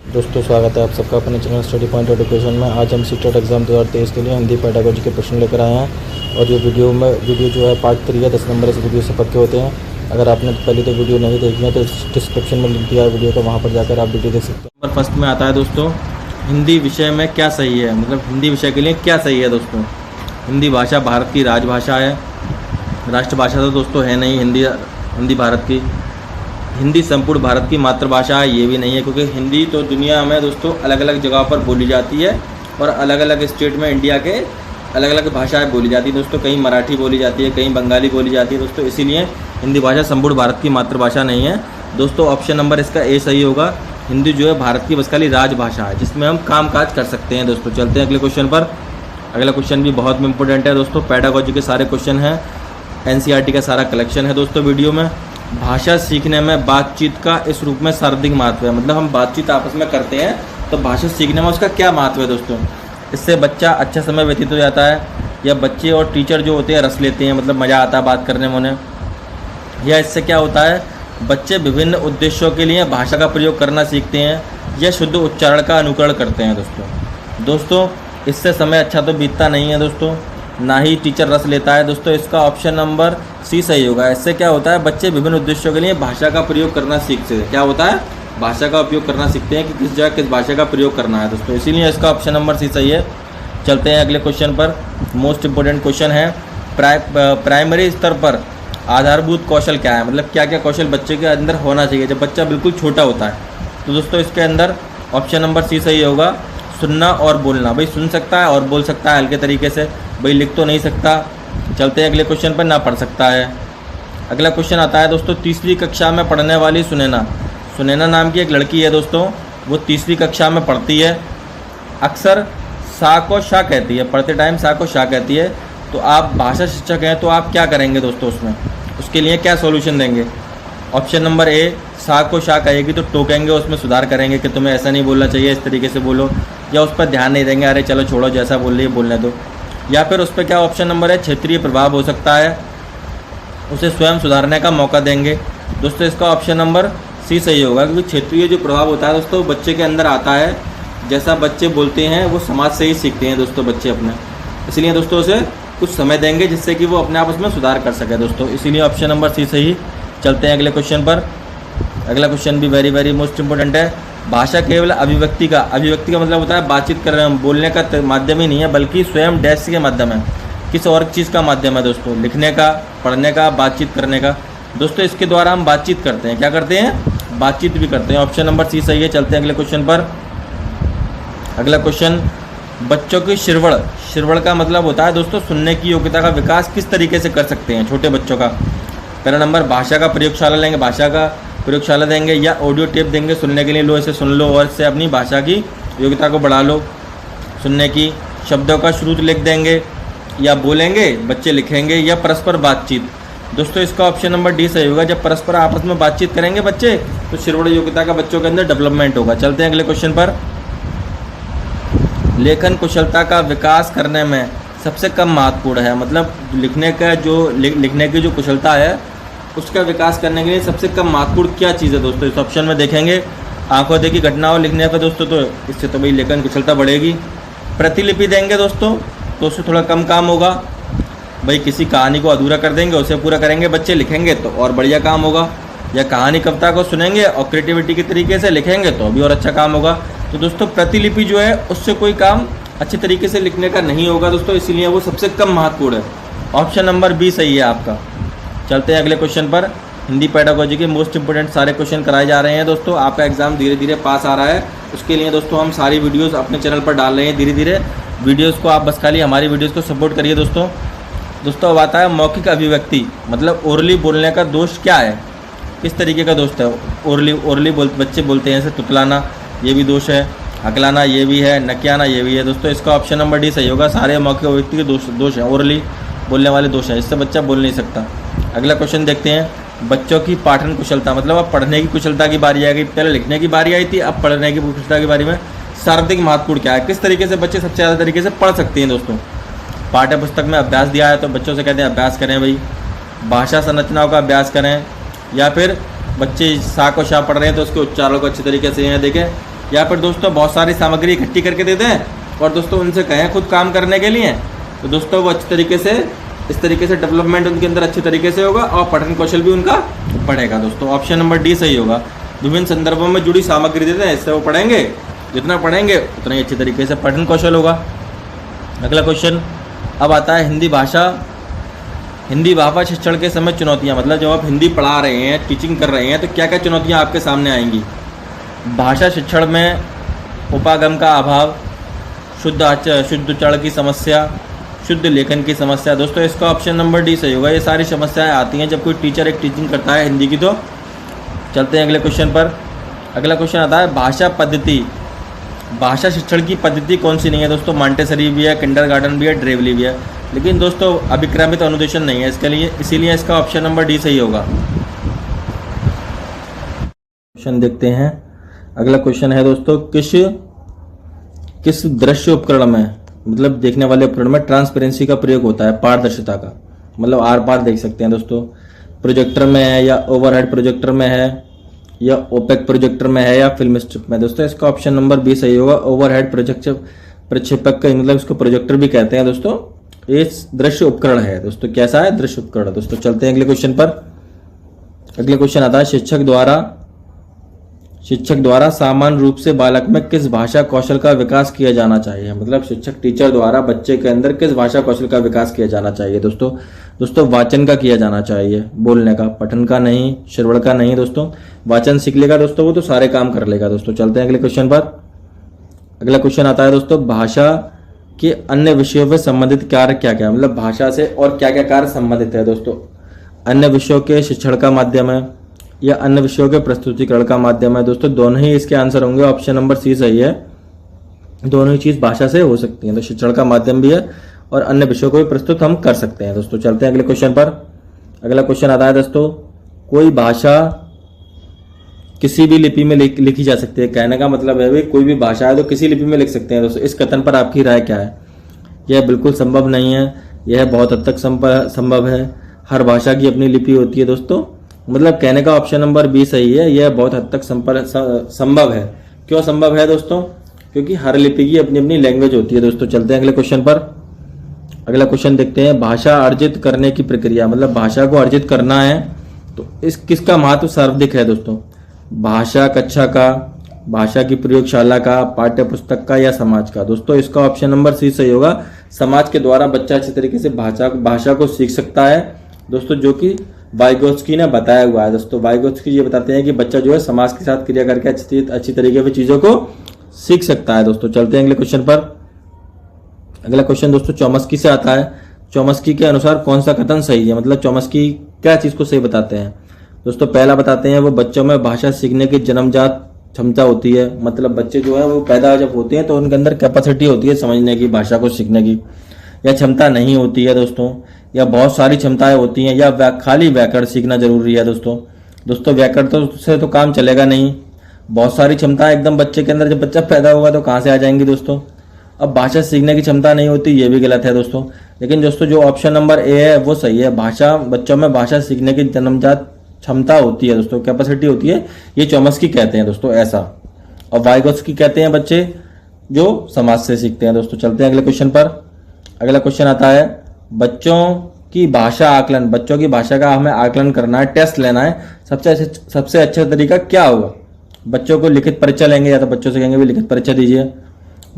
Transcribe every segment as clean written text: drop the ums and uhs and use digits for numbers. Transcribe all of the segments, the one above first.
दोस्तों स्वागत है आप सबका अपने चैनल स्टडी पॉइंट एजुकेशन में। आज हम सीटेट एग्ज़ाम 2023 के लिए हिंदी पेडागोजी के प्रश्न लेकर आए हैं और ये वीडियो जो है पार्ट 3 है। 10 नंबर इस वीडियो से पक्के होते हैं। अगर आपने पहले तो वीडियो नहीं देखी है तो डिस्क्रिप्शन में लिंक दिया है वीडियो का, वहाँ पर जाकर आप वीडियो देख सकते हैं। नंबर फर्स्ट में आता है दोस्तों, हिंदी विषय में क्या सही है, मतलब हिंदी विषय के लिए क्या सही है दोस्तों। हिंदी भाषा भारत की राजभाषा है, राष्ट्रभाषा तो दोस्तों है नहीं हिंदी भारत की। हिंदी संपूर्ण भारत की मातृभाषा है, ये भी नहीं है, क्योंकि हिंदी तो दुनिया में दोस्तों अलग अलग जगह पर बोली जाती है और अलग अलग स्टेट में इंडिया के अलग अलग भाषाएं बोली जाती है दोस्तों। कहीं मराठी बोली जाती है, कहीं बंगाली बोली जाती है दोस्तों, इसीलिए हिंदी भाषा संपूर्ण भारत की मातृभाषा नहीं है दोस्तों। ऑप्शन नंबर इसका ए सही होगा। हिंदी जो है भारत की बस खाली राजभाषा है जिसमें हम काम काज कर सकते हैं दोस्तों। चलते हैं अगले क्वेश्चन पर। अगला क्वेश्चन भी बहुत इंपॉर्टेंट है दोस्तों, पेडागोजी के सारे क्वेश्चन हैं, एनसीईआरटी का सारा कलेक्शन है दोस्तों वीडियो में। भाषा सीखने में बातचीत का इस रूप में सर्वाधिक महत्व है, मतलब हम बातचीत आपस में करते हैं तो भाषा सीखने में उसका क्या महत्व है दोस्तों। इससे बच्चा अच्छा समय व्यतीत हो जाता है, या बच्चे और टीचर जो होते हैं रस लेते हैं, मतलब मज़ा आता है बात करने में उन्हें। या इससे क्या होता है, बच्चे विभिन्न उद्देश्यों के लिए भाषा का प्रयोग करना सीखते हैं या शुद्ध उच्चारण का अनुकरण करते हैं दोस्तों। इससे समय अच्छा तो बीतता नहीं है दोस्तों, ना ही टीचर रस लेता है दोस्तों। इसका ऑप्शन नंबर सी सही होगा। इससे क्या होता है, बच्चे विभिन्न उद्देश्यों के लिए भाषा का प्रयोग करना सीखते हैं। क्या होता है, भाषा का उपयोग करना सीखते हैं कि किस जगह किस भाषा का प्रयोग करना है दोस्तों, इसीलिए इसका ऑप्शन नंबर सी सही है। चलते हैं अगले क्वेश्चन पर। मोस्ट इंपॉर्टेंट क्वेश्चन है, प्राइमरी स्तर पर आधारभूत कौशल क्या है, मतलब क्या क्या कौशल बच्चे के अंदर होना चाहिए जब बच्चा बिल्कुल छोटा होता है। तो दोस्तों इसके अंदर ऑप्शन नंबर सी सही होगा, सुनना और बोलना। भाई सुन सकता है और बोल सकता है हल्के तरीके से, भाई लिख तो नहीं सकता। चलते हैं अगले क्वेश्चन पर, ना पढ़ सकता है। अगला क्वेश्चन आता है दोस्तों, तीसरी कक्षा में पढ़ने वाली सुनैना नाम की एक लड़की है दोस्तों, वो तीसरी कक्षा में पढ़ती है। अक्सर सा को शा कहती है, पढ़ते टाइम सा को शा कहती है। तो आप भाषा शिक्षक हैं तो आप क्या करेंगे दोस्तों, उसके लिए क्या सॉल्यूशन देंगे। ऑप्शन नंबर ए, सा को शा कहेगी तो टोकेंगे, उसमें सुधार करेंगे कि तुम्हें ऐसा नहीं बोलना चाहिए, इस तरीके से बोलो, या उस पर ध्यान नहीं देंगे, अरे चलो छोड़ो जैसा बोल रही है बोलने दो। या फिर उस पर क्या ऑप्शन नंबर है, क्षेत्रीय प्रभाव हो सकता है, उसे स्वयं सुधारने का मौका देंगे दोस्तों। इसका ऑप्शन नंबर सी सही होगा, क्योंकि क्षेत्रीय जो प्रभाव होता है दोस्तों बच्चे के अंदर आता है, जैसा बच्चे बोलते हैं वो समाज से ही सीखते हैं दोस्तों बच्चे अपने, इसलिए दोस्तों उसे कुछ समय देंगे जिससे कि वो अपने आप उसमें सुधार कर सके दोस्तों, इसीलिए ऑप्शन नंबर सी सही। चलते हैं अगले क्वेश्चन पर। अगला क्वेश्चन भी वेरी मोस्ट इंपॉर्टेंट है। भाषा केवल अभिव्यक्ति का मतलब होता है बातचीत कर रहे हैं, बोलने का माध्यम ही नहीं है, बल्कि स्वयं डैश के माध्यम है, किस और चीज़ का माध्यम है दोस्तों, लिखने का, पढ़ने का, बातचीत करने का दोस्तों। इसके द्वारा हम बातचीत करते हैं, क्या करते हैं, बातचीत भी करते हैं। ऑप्शन नंबर सी सही है। चलते हैं अगले क्वेश्चन पर। अगला क्वेश्चन, बच्चों की श्रवण का मतलब होता है दोस्तों सुनने की योग्यता का विकास किस तरीके से कर सकते हैं छोटे बच्चों का। पहला नंबर, भाषा का प्रयोगशाला लेंगे, भाषा का प्रयोगशाला देंगे, या ऑडियो टेप देंगे सुनने के लिए, लो इसे सुन लो और इससे अपनी भाषा की योग्यता को बढ़ा लो सुनने की। शब्दों का श्रुत लिख देंगे, या बोलेंगे बच्चे लिखेंगे, या परस्पर बातचीत दोस्तों। इसका ऑप्शन नंबर डी सही होगा। जब परस्पर आपस में बातचीत करेंगे बच्चे तो श्रवण योग्यता का बच्चों के अंदर डेवलपमेंट होगा। चलते हैं अगले क्वेश्चन पर। लेखन कुशलता का विकास करने में सबसे कम महत्वपूर्ण है, मतलब लिखने की जो कुशलता है उसका विकास करने के लिए सबसे कम महत्वपूर्ण क्या चीज़ है दोस्तों। इस ऑप्शन में देखेंगे, आंखों देखी घटनाओं लिखने पर दोस्तों, तो इससे तो भाई लेखन कुशलता बढ़ेगी। प्रतिलिपि देंगे दोस्तों तो उससे थोड़ा कम काम होगा, भाई किसी कहानी को अधूरा कर देंगे, उसे पूरा करेंगे बच्चे लिखेंगे तो और बढ़िया काम होगा। या कहानी कविता को सुनेंगे और क्रिएटिविटी के तरीके से लिखेंगे तो भी और अच्छा काम होगा। तो दोस्तों प्रतिलिपि जो है उससे कोई काम अच्छे तरीके से लिखने का नहीं होगा दोस्तों, इसीलिए वो सबसे कम महत्वपूर्ण है। ऑप्शन नंबर बी सही है आपका। चलते हैं अगले क्वेश्चन पर। हिंदी पेडागोजी के मोस्ट इंपोर्टेंट सारे क्वेश्चन कराए जा रहे हैं दोस्तों। आपका एग्जाम धीरे धीरे पास आ रहा है, उसके लिए दोस्तों हम सारी वीडियोस अपने चैनल पर डाल रहे हैं धीरे धीरे। वीडियोस को आप बस खाली हमारी वीडियोस को सपोर्ट करिए दोस्तों। अब आता है मौखिक अभिव्यक्ति, मतलब ओरली बोलने का दोष क्या है, किस तरीके का दोष है। ओरली बच्चे बोलते हैं, जैसे तुतलाना ये भी दोष है, हकलाना ये भी है, नकियाना ये भी है दोस्तों। इसका ऑप्शन नंबर डी सही होगा। सारे मौखिक अभिव्यक्ति के दोष हैं, ओरली बोलने वाले दोष हैं, इससे बच्चा बोल नहीं सकता। अगला क्वेश्चन देखते हैं, बच्चों की पाठन कुशलता, मतलब अब पढ़ने की कुशलता की बारी आ गई, पहले लिखने की बारी आई थी, अब पढ़ने की कुशलता की बारी में सर्वाधिक महत्वपूर्ण क्या है, किस तरीके से बच्चे सबसे ज़्यादा तरीके से पढ़ सकते हैं दोस्तों। पाठ्य पुस्तक में अभ्यास दिया है तो बच्चों से कहते हैं अभ्यास करें भाई, भाषा संरचनाओं का अभ्यास करें, या फिर बच्चे सा को शा पढ़ रहे हैं तो उसके उच्चारण को अच्छे तरीके से यहाँ देखें, या फिर दोस्तों बहुत सारी सामग्री इकट्ठी करके दे दें और दोस्तों उनसे कहें खुद काम करने के लिए, तो दोस्तों वो अच्छी तरीके से इस तरीके से डेवलपमेंट उनके अंदर अच्छी तरीके से होगा और पठन कौशल भी उनका बढ़ेगा। दोस्तों ऑप्शन नंबर डी सही होगा। विभिन्न संदर्भों में जुड़ी सामग्री देते हैं, इससे वो पढ़ेंगे, जितना पढ़ेंगे उतना ही अच्छी तरीके से पठन कौशल होगा। अगला क्वेश्चन अब आता है हिंदी भाषा शिक्षण के समय चुनौतियाँ। मतलब जब आप हिंदी पढ़ा रहे हैं, टीचिंग कर रहे हैं, तो क्या क्या चुनौतियाँ आपके सामने आएंगी। भाषा शिक्षण में उपागम का अभाव, शुद्ध उच्चारण की समस्या, शुद्ध लेखन की समस्या। दोस्तों इसका ऑप्शन नंबर डी सही होगा। ये सारी समस्याएं आती हैं जब कोई टीचर एक टीचिंग करता है हिंदी की। तो चलते हैं अगले क्वेश्चन पर। अगला क्वेश्चन आता है भाषा शिक्षण की पद्धति कौन सी नहीं है। दोस्तों मॉन्टेसरी भी है, किंडरगार्टन भी है, ड्रेवली भी है, लेकिन दोस्तों अभिक्रमित अनुदेशन नहीं है इसके लिए, इसीलिए इसका ऑप्शन नंबर डी सही होगा। क्वेश्चन देखते हैं। अगला क्वेश्चन है दोस्तों किस दृश्य उपकरण में, मतलब देखने वाले उपकरण में ट्रांसपेरेंसी का प्रयोग होता है, पारदर्शिता का, मतलब आर पार देख सकते हैं दोस्तों। प्रोजेक्टर में है या ओवरहेड प्रोजेक्टर में है या ओपेक प्रोजेक्टर में है या फिल्म स्ट्रिप में। दोस्तों इसका ऑप्शन नंबर बी सही होगा। ओवरहेड प्रोजेक्टर प्रक्षेपक का मतलब इसको प्रोजेक्टर भी कहते हैं दोस्तों। ये दृश्य उपकरण है दोस्तों। कैसा है? दृश्य उपकरण। दोस्तों चलते हैं अगले क्वेश्चन पर। अगले क्वेश्चन आता है शिक्षक द्वारा सामान्य रूप से बालक में किस भाषा कौशल का विकास किया जाना चाहिए। मतलब शिक्षक टीचर द्वारा बच्चे के अंदर किस भाषा कौशल का विकास किया जाना चाहिए। दोस्तों वाचन का किया जाना चाहिए, बोलने का, पठन का नहीं, श्रवण का नहीं। दोस्तों वाचन सीख लेगा दोस्तों वो तो सारे काम कर लेगा। दोस्तों चलते हैं अगले क्वेश्चन पर। अगला क्वेश्चन आता है दोस्तों भाषा के अन्य विषयों में संबंधित कार्य क्या क्या, मतलब भाषा से और क्या क्या कार्य संबंधित है। दोस्तों अन्य विषयों के शिक्षण का माध्यम है या अन्य विषयों के प्रस्तुतिकरण का माध्यम है। दोस्तों दोनों ही इसके आंसर होंगे। ऑप्शन नंबर सी सही है। दोनों ही चीज भाषा से हो सकती है, तो शिक्षण का माध्यम भी है और अन्य विषयों को भी प्रस्तुत हम कर सकते हैं। दोस्तों चलते हैं अगले क्वेश्चन पर। अगला क्वेश्चन आता है दोस्तों कोई भाषा किसी भी लिपि में लिखी जा सकती है। कहने का मतलब है भाई कोई भी भाषा है तो किसी लिपि में लिख सकते हैं। दोस्तों इस कथन पर आपकी राय क्या है? यह बिल्कुल संभव नहीं है, यह बहुत हद तक संभव है, हर भाषा की अपनी लिपि होती है। दोस्तों मतलब कहने का ऑप्शन नंबर बी सही है। यह बहुत हद तक संभव है। क्यों संभव है दोस्तों? क्योंकि हर लिपि की अपनी अपनी लैंग्वेज होती है। दोस्तों चलते हैं अगले क्वेश्चन पर। अगला क्वेश्चन देखते हैं भाषा अर्जित करने की प्रक्रिया, मतलब भाषा को अर्जित करना है तो किसका महत्व सर्वाधिक है। दोस्तों भाषा कक्षा का, भाषा की प्रयोगशाला का, पाठ्य पुस्तक का या समाज का। दोस्तों इसका ऑप्शन नंबर सी सही होगा। समाज के द्वारा बच्चा अच्छी तरीके से भाषा को सीख सकता है। दोस्तों जो कि वाइगोत्स्की ने बताया हुआ है। दोस्तों वाइगोत्स्की ये बताते हैं कि बच्चा जो है समाज के साथ क्रिया करके अच्छी तरीके से चीजों को सीख सकता है। दोस्तों चलते हैं अगले क्वेश्चन पर। अगला क्वेश्चन दोस्तों चॉम्स्की से आता है। चॉम्स्की के अनुसार कौन सा कथन सही है, मतलब चॉम्स्की क्या चीज को सही बताते हैं। दोस्तों पहला बताते हैं वो बच्चों में भाषा सीखने की जन्मजात क्षमता होती है। मतलब बच्चे जो है वो पैदा जब होते हैं तो उनके अंदर कैपेसिटी होती है समझने की, भाषा को सीखने की, या क्षमता नहीं होती है दोस्तों, या बहुत सारी क्षमताएं होती हैं, या खाली व्याकरण सीखना जरूरी है। दोस्तों व्याकरण से तो काम चलेगा नहीं। बहुत सारी क्षमताएं एकदम बच्चे के अंदर जब बच्चा पैदा होगा तो कहाँ से आ जाएंगी दोस्तों। अब भाषा सीखने की क्षमता नहीं होती, ये भी गलत है दोस्तों। लेकिन दोस्तों जो ऑप्शन नंबर ए है वो सही है। बच्चों में भाषा सीखने की जन्मजात क्षमता होती है दोस्तों, कैपेसिटी होती है, ये चॉम्स्की कहते हैं दोस्तों ऐसा। और वाइगोत्स्की कहते हैं बच्चे जो समाज से सीखते हैं। दोस्तों चलते हैं अगले क्वेश्चन पर। अगला क्वेश्चन आता है बच्चों की भाषा आकलन, बच्चों की भाषा का हमें आकलन करना है, टेस्ट लेना है, सबसे अच्छा तरीका क्या होगा। बच्चों को लिखित परीक्षा लेंगे या तो बच्चों से कहेंगे भी लिखित परीक्षा दीजिए,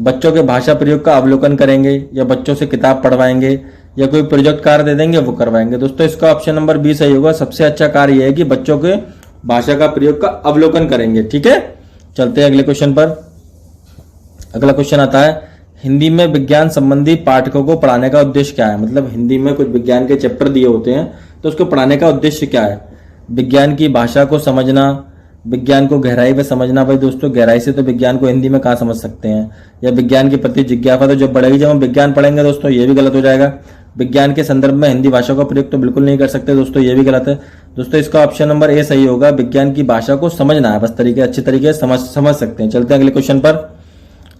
बच्चों के भाषा प्रयोग का अवलोकन करेंगे या बच्चों से किताब पढ़वाएंगे या कोई प्रोजेक्ट कार्य दे देंगे वो करवाएंगे। दोस्तों इसका ऑप्शन नंबर बी सही होगा। सबसे अच्छा कार्य यह है कि बच्चों के भाषा का प्रयोग का अवलोकन करेंगे। ठीक है, चलते हैं अगले क्वेश्चन पर। अगला क्वेश्चन आता है हिंदी में विज्ञान संबंधी पाठकों को पढ़ाने का उद्देश्य क्या है। मतलब हिंदी में कुछ विज्ञान के चैप्टर दिए होते हैं तो उसको पढ़ाने का उद्देश्य क्या है। विज्ञान की भाषा को समझना, विज्ञान को गहराई में समझना। भाई दोस्तों गहराई से तो विज्ञान को हिंदी में कहाँ समझ सकते हैं। या विज्ञान के प्रति जिज्ञासा तो जब बढ़ेगी जब हम विज्ञान पढ़ेंगे दोस्तों, ये भी गलत हो जाएगा। विज्ञान के संदर्भ में हिंदी भाषा का प्रयोग तो बिल्कुल नहीं कर सकते दोस्तों, ये भी गलत है। दोस्तों इसका ऑप्शन नंबर ए सही होगा। विज्ञान की भाषा को समझना है, बस अच्छी तरीके से समझ सकते हैं। चलते हैं अगले क्वेश्चन पर।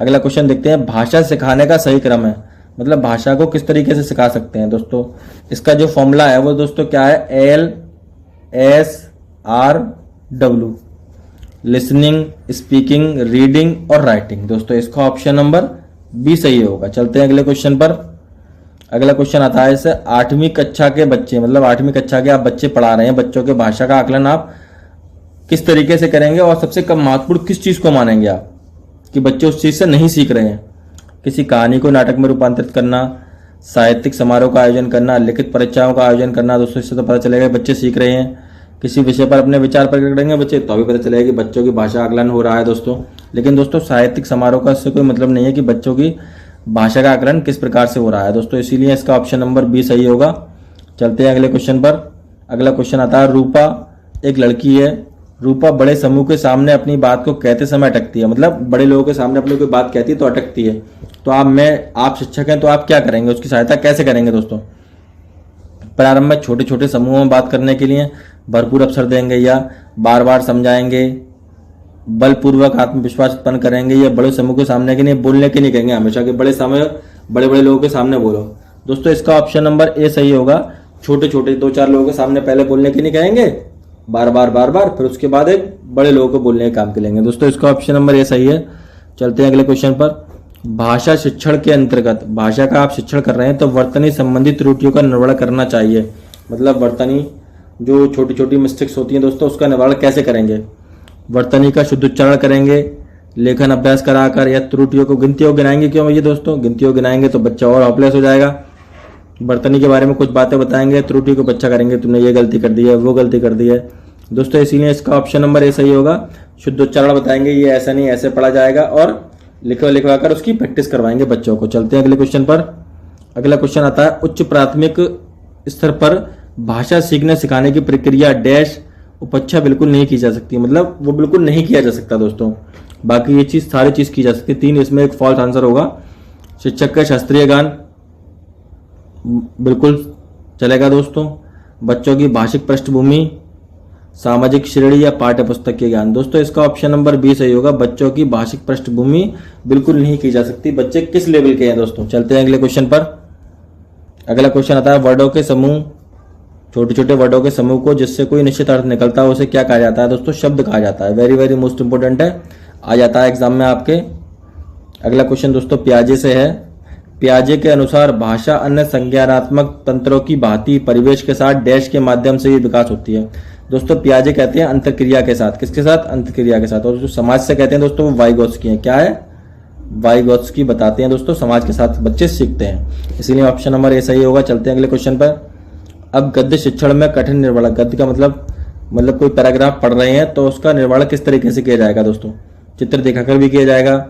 अगला क्वेश्चन देखते हैं भाषा सिखाने का सही क्रम है, मतलब भाषा को किस तरीके से सिखा सकते हैं। दोस्तों इसका जो फॉर्मूला है वो दोस्तों क्या है, LSRW। लिसनिंग, स्पीकिंग, रीडिंग और राइटिंग। दोस्तों इसका ऑप्शन नंबर बी सही होगा। चलते हैं अगले क्वेश्चन पर। अगला क्वेश्चन आता है इससे 8वीं कक्षा के बच्चे, मतलब 8वीं कक्षा के आप बच्चे पढ़ा रहे हैं, बच्चों के भाषा का आकलन आप किस तरीके से करेंगे और सबसे कम महत्वपूर्ण किस चीज़ को मानेंगे आप कि बच्चे उस चीज़ से नहीं सीख रहे हैं। किसी कहानी को नाटक में रूपांतरित करना, साहित्यिक समारोह का आयोजन करना, लिखित परीक्षाओं का आयोजन करना। दोस्तों इससे तो पता चलेगा बच्चे सीख रहे हैं। किसी विषय पर अपने विचार प्रकट करेंगे बच्चे, तो भी पता चलेगा कि बच्चों की भाषा आकलन हो रहा है दोस्तों। लेकिन दोस्तों साहित्यिक समारोह का इससे कोई मतलब नहीं है कि बच्चों की भाषा का आकलन किस प्रकार से हो रहा है दोस्तों, इसीलिए इसका ऑप्शन नंबर बी सही होगा। चलते हैं अगले क्वेश्चन पर। अगला क्वेश्चन आता है, रूपा एक लड़की है। रूपा बड़े समूह के सामने अपनी बात को कहते समय अटकती है, मतलब बड़े लोगों के सामने अपनी कोई बात कहती है तो अटकती है। तो आप शिक्षक हैं तो आप क्या करेंगे, उसकी सहायता कैसे करेंगे दोस्तों? प्रारंभ में छोटे छोटे समूहों में बात करने के लिए भरपूर अवसर देंगे, या बार बार समझाएंगे, बलपूर्वक आत्मविश्वास उत्पन्न करेंगे, या बड़े समूह के सामने के लिए बोलने के नहीं कहेंगे हमेशा के बड़े बड़े लोगों के सामने बोलो। दोस्तों इसका ऑप्शन नंबर ए सही होगा। छोटे छोटे 2-4 लोगों के सामने पहले बोलने के नहीं कहेंगे, बार बार, फिर उसके बाद एक बड़े लोगों को बोलने के काम के लेंगे। दोस्तों इसका ऑप्शन नंबर ए सही है। चलते हैं अगले क्वेश्चन पर। भाषा शिक्षण के अंतर्गत, भाषा का आप शिक्षण कर रहे हैं तो वर्तनी संबंधी त्रुटियों का निवारण करना चाहिए। मतलब वर्तनी जो छोटी छोटी मिस्टेक्स होती हैं दोस्तों, उसका निवारण कैसे करेंगे? वर्तनी का शुद्ध उच्चारण करेंगे, लेखन अभ्यास कराकर, या त्रुटियों को गिनतियों गिनाएंगे। क्यों भैया दोस्तों? गिनतियों गिनाएंगे तो बच्चा और हॉपलेस हो जाएगा। वर्तनी के बारे में कुछ बातें बताएंगे, त्रुटि को बच्चा करेंगे, तुमने ये गलती कर दी है, वो गलती कर दी है दोस्तों, इसीलिए इसका ऑप्शन नंबर ए सही होगा। शुद्ध उच्चारण बताएंगे, ये ऐसा नहीं ऐसे पढ़ा जाएगा, और लिखवा कर उसकी प्रैक्टिस करवाएंगे बच्चों को। चलते हैं अगले क्वेश्चन पर। अगला क्वेश्चन आता है, उच्च प्राथमिक स्तर पर भाषा सीखने सिखाने की प्रक्रिया डैश उपेक्षा बिल्कुल नहीं की जा सकती, मतलब वो बिल्कुल नहीं किया जा सकता दोस्तों। बाकी ये चीज सारी चीज की जा सकती है। 3 इसमें एक फॉल्स आंसर होगा। शिक्षक का शास्त्रीय गान बिल्कुल चलेगा दोस्तों। बच्चों की भाषिक पृष्ठभूमि, सामाजिक श्रेणी, या पाठ्य पुस्तक के ज्ञान। दोस्तों इसका ऑप्शन नंबर बी सही होगा। बच्चों की भाषिक पृष्ठभूमि बिल्कुल नहीं की जा सकती। बच्चे किस लेवल के हैं दोस्तों? चलते हैं अगले क्वेश्चन पर। अगला क्वेश्चन आता है, वर्डों के समूह, छोटे छोटे वर्डों के समूह को जिससे कोई निश्चित अर्थ निकलता है उसे क्या कहा जाता है दोस्तों? शब्द कहा जाता है। वेरी मोस्ट इंपोर्टेंट है, आ जाता है एग्जाम में आपके। अगला क्वेश्चन दोस्तों पियाजे से है। पियाजे के अनुसार भाषा अन्य संज्ञानात्मक तंत्रों की भांति परिवेश के साथ डैश के माध्यम से ही विकास होती है। दोस्तों पियाजे कहते हैं अंतरक्रिया के साथ। किसके साथ? अंतरक्रिया के साथ। और जो समाज से कहते हैं दोस्तों वो वाइगोत्स्की है। क्या है? वाइगोत्स्की बताते हैं दोस्तों, समाज के साथ बच्चे सीखते हैं, इसीलिए ऑप्शन नंबर ए सही होगा। चलते हैं अगले क्वेश्चन पर। अब गद्य शिक्षण में कठिन निर्वहन, गद्य का मतलब कोई पैराग्राफ पढ़ रहे हैं तो उसका निर्वहन किस तरीके से किया जाएगा दोस्तों? चित्र दिखाकर भी किया जाएगा,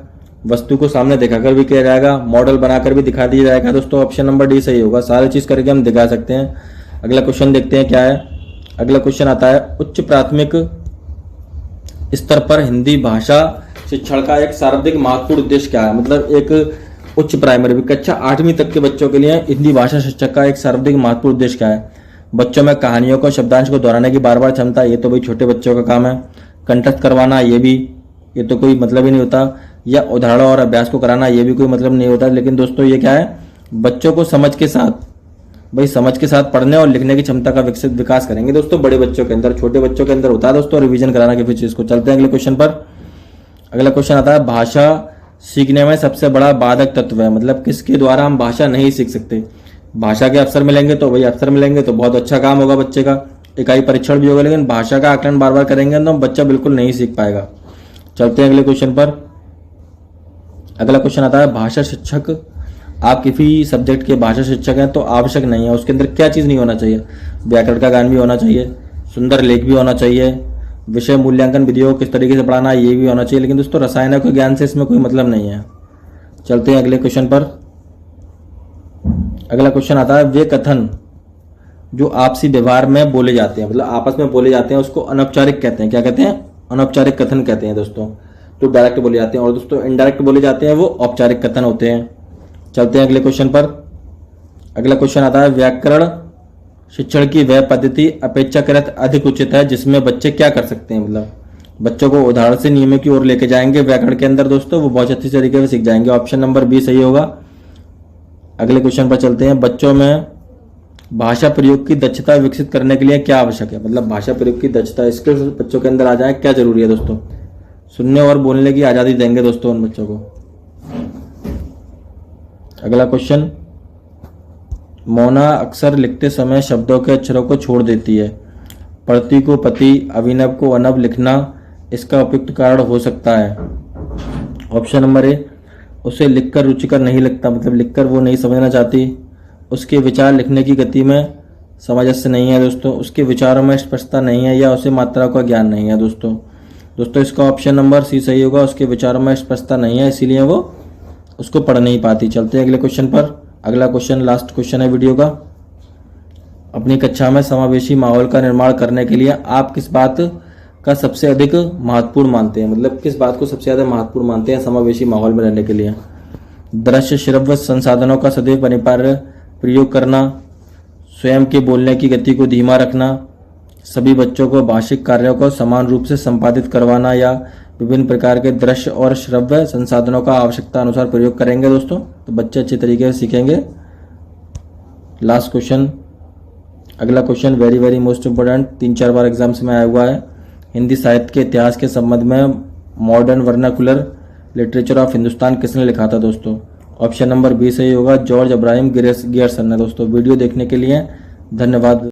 वस्तु को सामने दिखाकर भी किया जाएगा, मॉडल बनाकर भी दिखा दिया जाएगा दोस्तों। ऑप्शन नंबर डी सही होगा। सारी चीज करके हम दिखा सकते हैं। अगला क्वेश्चन देखते हैं क्या है। अगला क्वेश्चन आता है, उच्च प्राथमिक स्तर पर हिंदी भाषा शिक्षण का एक सर्वाधिक महत्वपूर्ण उद्देश्य क्या है? मतलब एक उच्च प्राइमरी कक्षा 8वीं तक के बच्चों के लिए हिंदी भाषा शिक्षक का एक सर्वाधिक महत्वपूर्ण उद्देश्य क्या है? बच्चों में कहानियों को, शब्दांश को दोहराने की बार बार क्षमता, ये तो भाई छोटे बच्चों का काम है। कंठस्थ करवाना, ये तो कोई मतलब ही नहीं होता। या उदाहरण और अभ्यास को कराना, ये भी कोई मतलब नहीं होता। लेकिन दोस्तों ये क्या है? बच्चों को समझ के साथ पढ़ने और लिखने की क्षमता का विकास करेंगे दोस्तों बड़े बच्चों के अंदर। छोटे बच्चों के अंदर होता है दोस्तों रिवीजन कराना किसी चीज को। चलते हैं अगले क्वेश्चन पर। अगला क्वेश्चन आता है, भाषा सीखने में सबसे बड़ा बाधक तत्व है, मतलब किसके द्वारा हम भाषा नहीं सीख सकते? भाषा के अवसर मिलेंगे तो भाई अवसर मिलेंगे तो बहुत अच्छा काम होगा बच्चे का, इकाई परीक्षण भी होगा। लेकिन भाषा का आकलन बार बार करेंगे तो बच्चा बिल्कुल नहीं सीख पाएगा। चलते हैं अगले क्वेश्चन पर। अगला क्वेश्चन आता है, भाषा शिक्षक, आप किसी सब्जेक्ट के भाषा शिक्षक हैं तो आवश्यक नहीं है, उसके अंदर क्या चीज़ नहीं होना चाहिए? व्याकरण का ज्ञान भी होना चाहिए, सुंदर लेख भी होना चाहिए, विषय मूल्यांकन विधियों को किस तरीके से पढ़ाना ये भी होना चाहिए। लेकिन दोस्तों रसायनों के ज्ञान से इसमें कोई मतलब नहीं है। चलते हैं अगले क्वेश्चन पर। अगला क्वेश्चन आता है, वे कथन जो आपसी व्यवहार में बोले जाते हैं, मतलब आपस में बोले जाते हैं, उसको अनौपचारिक कहते हैं। क्या कहते हैं? अनौपचारिक कथन कहते हैं दोस्तों। तो डायरेक्ट बोले जाते हैं, और दोस्तों इनडायरेक्ट बोले जाते हैं वो औपचारिक कथन होते हैं। चलते हैं अगले क्वेश्चन पर। अगला क्वेश्चन आता है, व्याकरण शिक्षण की वह पद्धति अपेक्षाकृत अधिक उचित है जिसमें बच्चे क्या कर सकते हैं? मतलब बच्चों को उदाहरण से नियमों की ओर लेके जाएंगे व्याकरण के अंदर दोस्तों, वो बहुत अच्छी तरीके से सीख जाएंगे। ऑप्शन नंबर बी सही होगा। अगले क्वेश्चन पर चलते हैं, बच्चों में भाषा प्रयोग की दक्षता विकसित करने के लिए क्या आवश्यक है? मतलब भाषा प्रयोग की दक्षता, स्किल्स बच्चों के अंदर आ जाए, क्या जरूरी है दोस्तों? सुनने और बोलने की आज़ादी देंगे दोस्तों उन बच्चों को। अगला क्वेश्चन, मोना अक्सर लिखते समय शब्दों के अक्षरों को छोड़ देती है। प्रति को पति, अभिनव को अनव लिखना इसका उपयुक्त कारण हो सकता है। ऑप्शन नंबर ए, उसे लिखकर रुचिकर नहीं लगता, मतलब लिखकर वो नहीं समझना चाहती। उसके विचार लिखने की गति में सामंजस्य नहीं है दोस्तों। उसके विचारों में स्पष्टता नहीं है, या उसे मात्रा का ज्ञान नहीं है दोस्तों। इसका ऑप्शन नंबर सी सही होगा। उसके विचारों में स्पष्टता नहीं है, इसीलिए वो उसको पढ़ नहीं पाती। चलते हैं अगले क्वेश्चन पर। अगला क्वेश्चन लास्ट क्वेश्चन है वीडियो का। अपनी कक्षा में समावेशी माहौल का निर्माण करने के लिए आप किस बात का सबसे अधिक महत्वपूर्ण मानते हैं, मतलब किस बात को सबसे ज़्यादा महत्वपूर्ण मानते हैं समावेशी माहौल में रहने के लिए? दृश्य श्रव्य संसाधनों का सदैव अनिवार्य प्रयोग करना, स्वयं के बोलने की गति को धीमा रखना, सभी बच्चों को भाषिक कार्यों को समान रूप से संपादित करवाना, या विभिन्न प्रकार के दृश्य और श्रव्य संसाधनों का आवश्यकता अनुसार प्रयोग करेंगे दोस्तों। तो बच्चे अच्छे तरीके से सीखेंगे। लास्ट क्वेश्चन, अगला question very very most important, 3-4 बार एग्जाम्स में आया हुआ है। हिंदी साहित्य के इतिहास के संबंध में modern vernacular literature of Hindustan किसने लिखा था दोस्तों? ऑप्शन नंबर बी सही होगा, जॉर्ज अब्राहम गियर्सन ने दोस्तों। वीडियो देखने के लिए धन्यवाद।